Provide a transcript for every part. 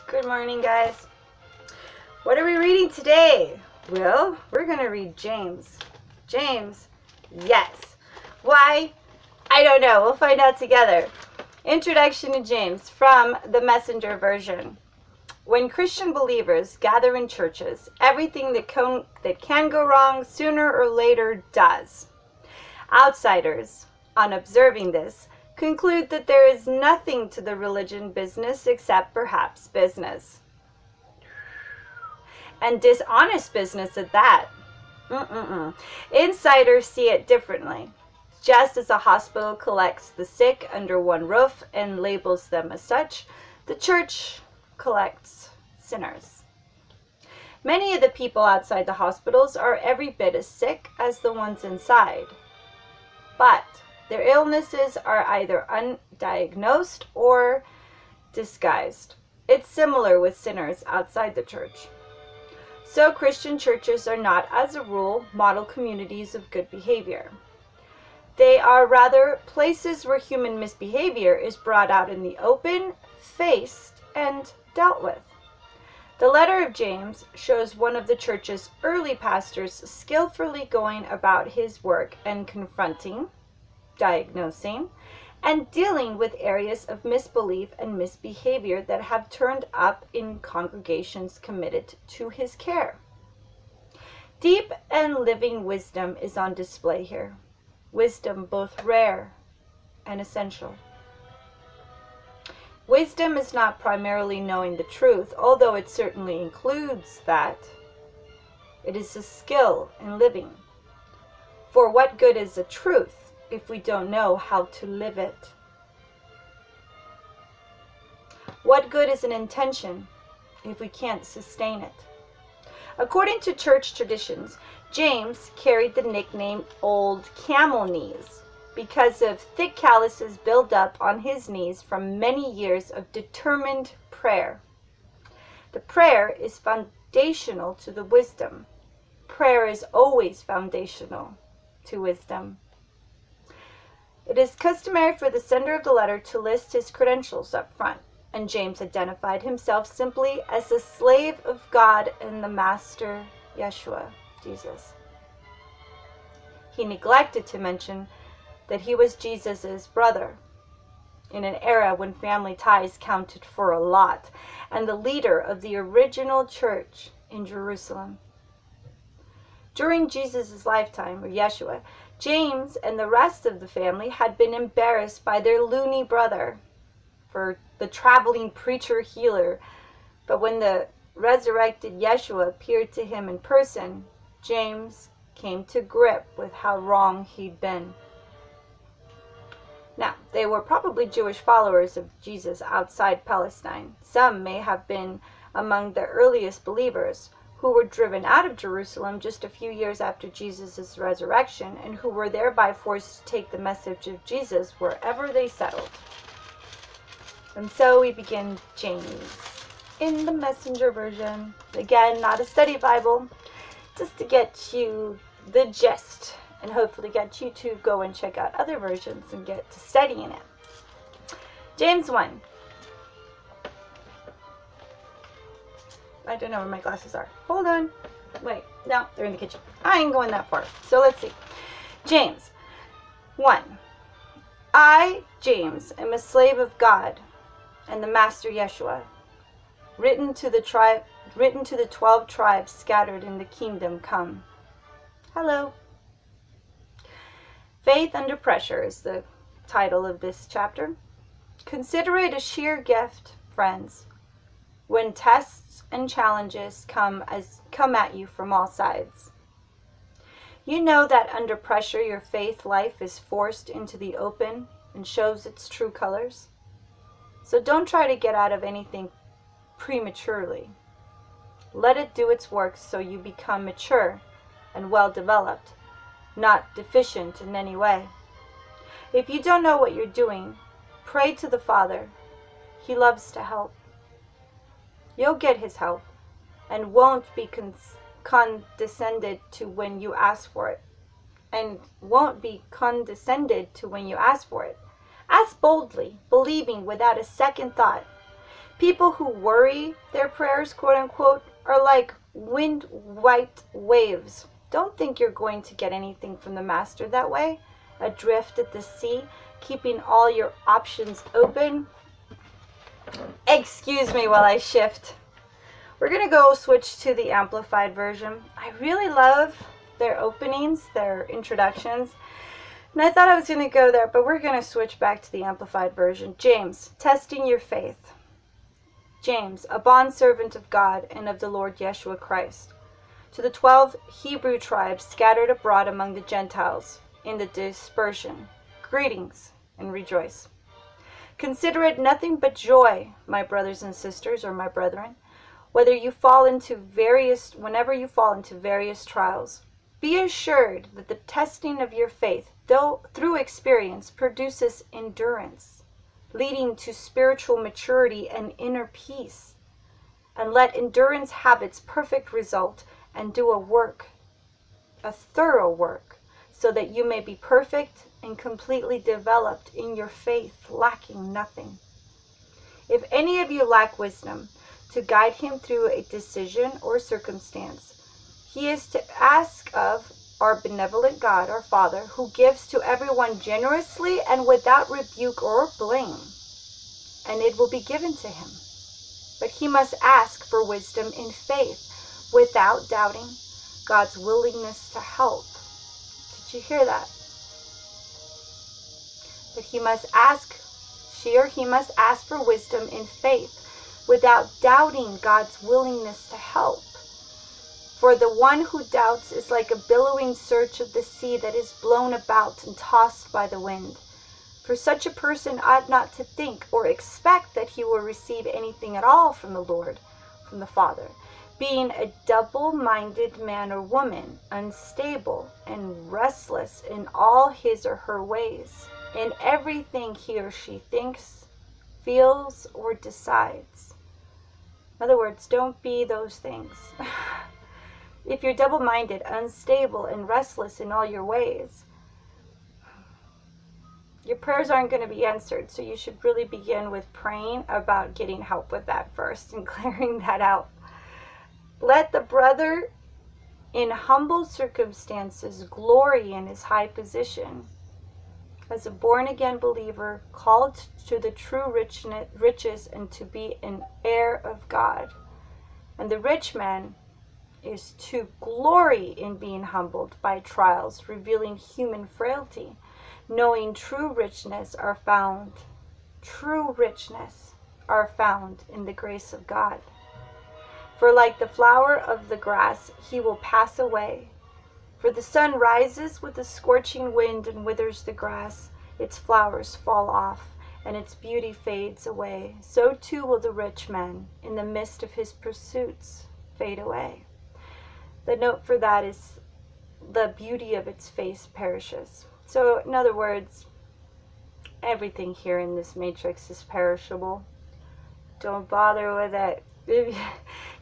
Good morning, guys. What are we reading today? Well, we're going to read James. James? Yes. Why? I don't know. We'll find out together. Introduction to James from the Messenger version. When Christian believers gather in churches, everything that can go wrong sooner or later does. Outsiders, on observing this, conclude that there is nothing to the religion business except perhaps business. And dishonest business at that. Insiders see it differently. Just as a hospital collects the sick under one roof and labels them as such, the church collects sinners. Many of the people outside the hospitals are every bit as sick as the ones inside. But their illnesses are either undiagnosed or disguised. It's similar with sinners outside the church. So Christian churches are not, as a rule, model communities of good behavior. They are rather places where human misbehavior is brought out in the open, faced, and dealt with. The letter of James shows one of the church's early pastors skillfully going about his work and confronting, diagnosing, and dealing with areas of misbelief and misbehavior that have turned up in congregations committed to his care. Deep and living wisdom is on display here. Wisdom both rare and essential. Wisdom is not primarily knowing the truth, although it certainly includes that. It is a skill in living. For what good is the truth if we don't know how to live it? What good is an intention if we can't sustain it? According to church traditions, James carried the nickname Old Camel Knees because of thick calluses built up on his knees from many years of determined prayer. The prayer is foundational to the wisdom. Prayer is always foundational to wisdom. It is customary for the sender of the letter to list his credentials up front, and James identified himself simply as the slave of God and the master, Yeshua, Jesus. He neglected to mention that he was Jesus' brother in an era when family ties counted for a lot, and the leader of the original church in Jerusalem. During Jesus' lifetime, or Yeshua, James and the rest of the family had been embarrassed by their loony brother for the traveling preacher healer, but when the resurrected Yeshua appeared to him in person, James came to grip with how wrong he'd been. Now, they were probably Jewish followers of Jesus outside Palestine. Some may have been among the earliest believers who were driven out of Jerusalem just a few years after Jesus' resurrection and who were thereby forced to take the message of Jesus wherever they settled. And so we begin James in the Messenger version. Again, not a study Bible, just to get you the gist and hopefully get you to go and check out other versions and get to studying it. James 1. I don't know where my glasses are. Hold on. Wait. No, they're in the kitchen. I ain't going that far. So let's see. James 1. I, James, am a slave of God and the Master Yeshua, written to the 12 tribes scattered in the kingdom come. Hello. Faith Under Pressure is the title of this chapter. Consider it a sheer gift, friends, when tests and challenges come at you from all sides. You know that under pressure your faith life is forced into the open and shows its true colors. So don't try to get out of anything prematurely. Let it do its work so you become mature and well developed, not deficient in any way. If you don't know what you're doing, pray to the Father. He loves to help. You'll get his help and won't be condescended to when you ask for it. Ask boldly, believing without a second thought, People who worry their prayers, quote unquote, are like wind-wiped waves. Don't think you're going to get anything from the Master that way. Adrift at the sea, keeping all your options open. Excuse me while I shift. We're going to go switch to the Amplified version. I really love their openings, their introductions. And I thought I was going to go there, but we're going to switch back to the Amplified version. James, testing your faith. James, a bondservant of God and of the Lord Yeshua Christ, to the 12 Hebrew tribes scattered abroad among the Gentiles in the dispersion, greetings and rejoice. Consider it nothing but joy, my brothers and sisters, or my brethren, whenever you fall into various trials. Be assured that the testing of your faith, though through experience, produces endurance, leading to spiritual maturity and inner peace. And let endurance have its perfect result, and do a thorough work, so that you may be perfect and completely developed in your faith, lacking nothing. If any of you lack wisdom to guide him through a decision or circumstance, he is to ask of our benevolent God, our Father, who gives to everyone generously and without rebuke or blame, and it will be given to him. But he must ask for wisdom in faith, without doubting God's willingness to help. Did you hear that? But he must ask for wisdom in faith, without doubting God's willingness to help. For the one who doubts is like a billowing surge of the sea that is blown about and tossed by the wind. For such a person ought not to think or expect that he will receive anything at all from the Lord, from the Father, being a double-minded man or woman, unstable and restless in all his or her ways, in everything he or she thinks, feels, or decides. In other words, don't be those things. If you're double-minded, unstable, and restless in all your ways, your prayers aren't going to be answered. So you should really begin with praying about getting help with that first and clearing that out. Let the brother in humble circumstances glory in his high position. As a born-again believer, called to the true riches and to be an heir of God. And the rich man is to glory in being humbled by trials, revealing human frailty, knowing true richness are found in the grace of God. For like the flower of the grass, he will pass away. For the sun rises with a scorching wind and withers the grass, its flowers fall off, and its beauty fades away. So too will the rich man, in the midst of his pursuits, fade away. The note for that is the beauty of its face perishes. So in other words, everything here in this matrix is perishable. Don't bother with it.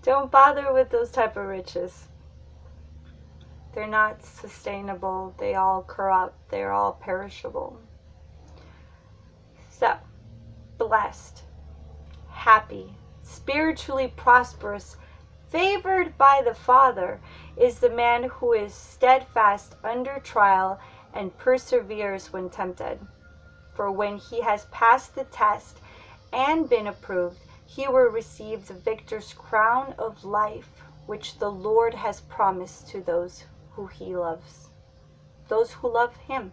Don't bother with those type of riches. They're not sustainable. They all corrupt. They're all perishable. So, blessed, happy, spiritually prosperous, favored by the Father is the man who is steadfast under trial and perseveres when tempted. For when he has passed the test and been approved, he will receive the victor's crown of life, which the Lord has promised to those who he loves, those who love him.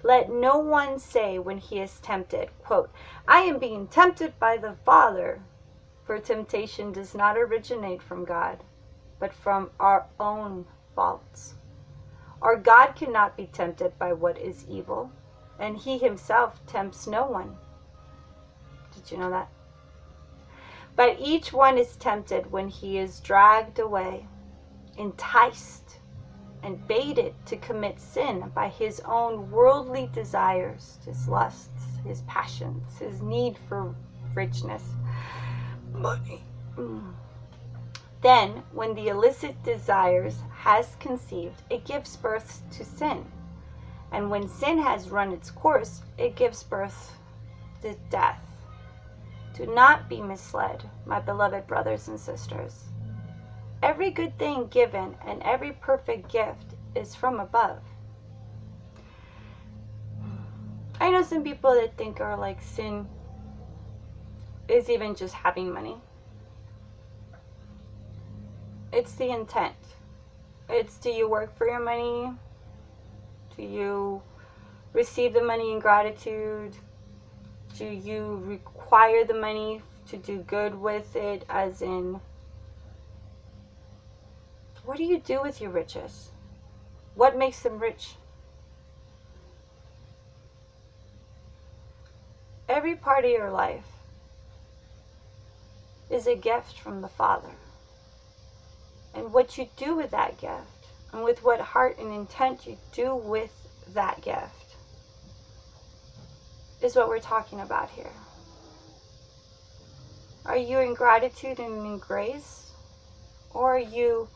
Let no one say when he is tempted, quote, I am being tempted by the Father, for temptation does not originate from God, but from our own faults. Our God cannot be tempted by what is evil, and he himself tempts no one. Did you know that? But each one is tempted when he is dragged away, enticed, and baited to commit sin by his own worldly desires, his lusts, his passions, his need for richness, money. Then, when the illicit desires has conceived, it gives birth to sin. And when sin has run its course, it gives birth to death. Do not be misled, my beloved brothers and sisters. Every good thing given and every perfect gift is from above. I know some people that think or like sin is even just having money. It's the intent. It's, do you work for your money? Do you receive the money in gratitude? Do you require the money to do good with it, as in, what do you do with your riches? What makes them rich? Every part of your life is a gift from the Father. And what you do with that gift, and with what heart and intent you do with that gift, is what we're talking about here. Are you in gratitude and in grace? Or are you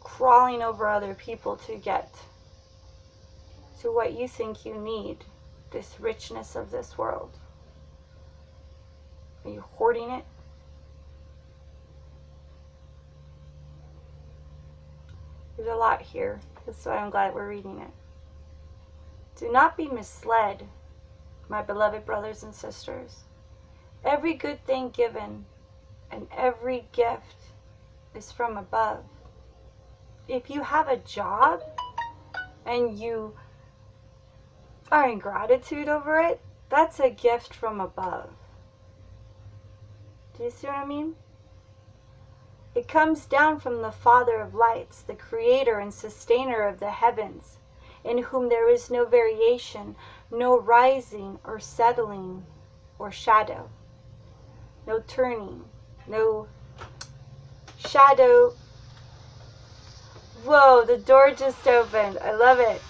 crawling over other people to get to what you think you need, this richness of this world? Are you hoarding it? There's a lot here. That's why I'm glad we're reading it. Do not be misled, my beloved brothers and sisters. Every good thing given and every gift is from above. If you have a job and you are in gratitude over it, that's a gift from above. Do you see what I mean? It comes down from the Father of lights, the creator and sustainer of the heavens, in whom there is no variation, no rising or settling or shadow, no turning, no shadow. Whoa, the door just opened. I love it.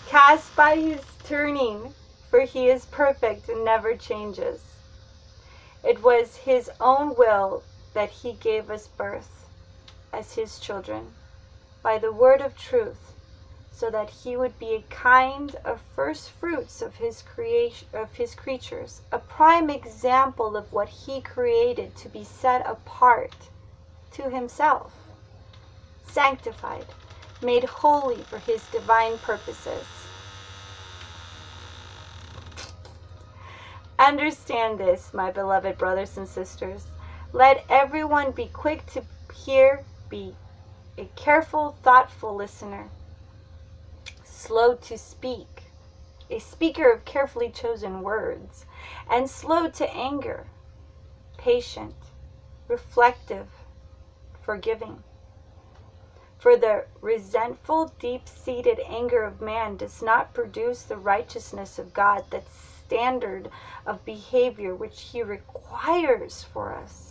Cast by his turning, for he is perfect and never changes. It was his own will that he gave us birth as his children by the word of truth, so that he would be a kind of first fruits of his creation, of his creatures, a prime example of what he created to be set apart to himself, sanctified, made holy for his divine purposes. Understand this, my beloved brothers and sisters. Let everyone be quick to hear, be a careful, thoughtful listener, slow to speak, a speaker of carefully chosen words, and slow to anger, patient, reflective, forgiving. For the resentful, deep-seated anger of man does not produce the righteousness of God, that standard of behavior which he requires for us.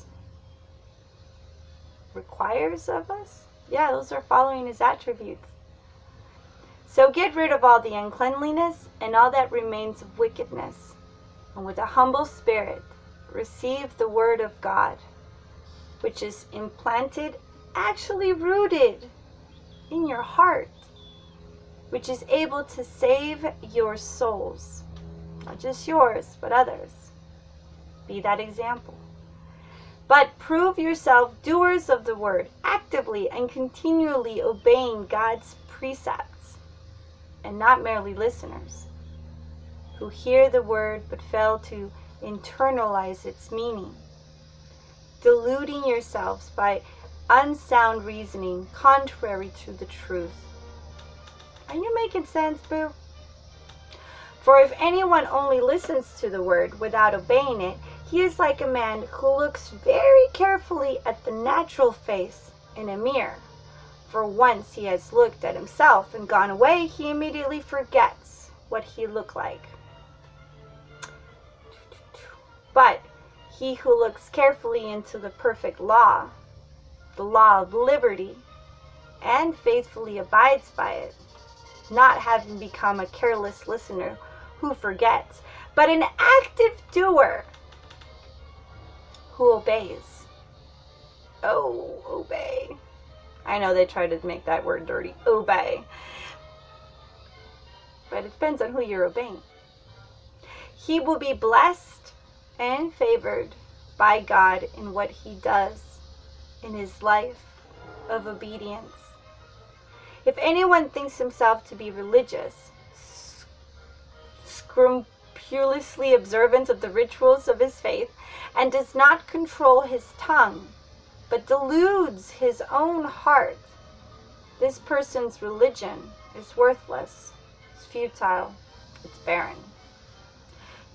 Requires of us? Yeah, those are following his attributes. So get rid of all the uncleanliness and all that remains of wickedness, and with a humble spirit receive the word of God, which is implanted, actually rooted in your heart, which is able to save your souls. Not just yours, but others. Be that example. But prove yourself doers of the word, actively and continually obeying God's precepts, and not merely listeners, who hear the word but fail to internalize its meaning, deluding yourselves by unsound reasoning contrary to the truth. Are you making sense, boo? For if anyone only listens to the word without obeying it, he is like a man who looks very carefully at the natural face in a mirror. For once he has looked at himself and gone away, he immediately forgets what he looked like. But he who looks carefully into the perfect law, the law of liberty, and faithfully abides by it, not having become a careless listener who forgets, but an active doer who obeys. Oh, obey. I know they try to make that word dirty. Obey. But it depends on who you're obeying. He will be blessed and favored by God in what he does in his life of obedience. If anyone thinks himself to be religious, scrupulously observant of the rituals of his faith, and does not control his tongue, but deludes his own heart, this person's religion is worthless, it's futile, it's barren.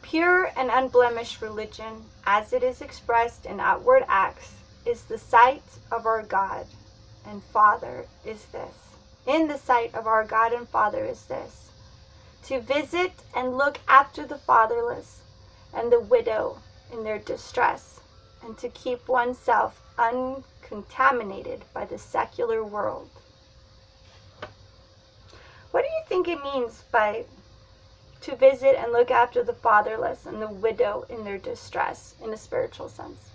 Pure and unblemished religion, as it is expressed in outward acts, is the sight of our God and Father is this. In the sight of our God and Father is this: to visit and look after the fatherless and the widow in their distress, and to keep oneself uncontaminated by the secular world. What do you think it means by to visit and look after the fatherless and the widow in their distress in a spiritual sense?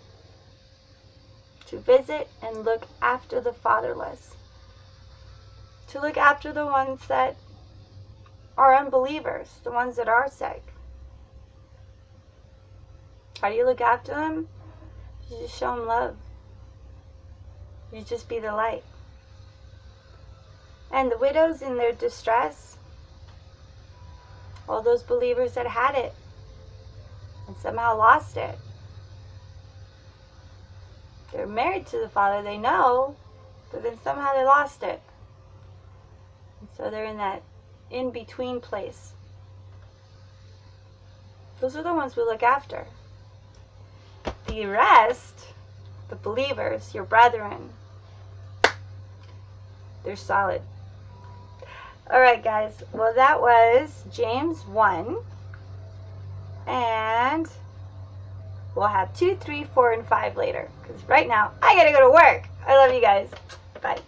To visit and look after the fatherless. To look after the ones that are unbelievers, the ones that are sick. How do you look after them? You just show them love. You just be the light. And the widows in their distress, all those believers that had it and somehow lost it. They're married to the Father, they know, but then somehow they lost it. And so they're in that in-between place. Those are the ones we look after. The rest, the believers, your brethren, they're solid. Alright guys, well that was James 1. And we'll have 2, 3, 4, and 5 later. Because right now, I gotta go to work. I love you guys. Bye.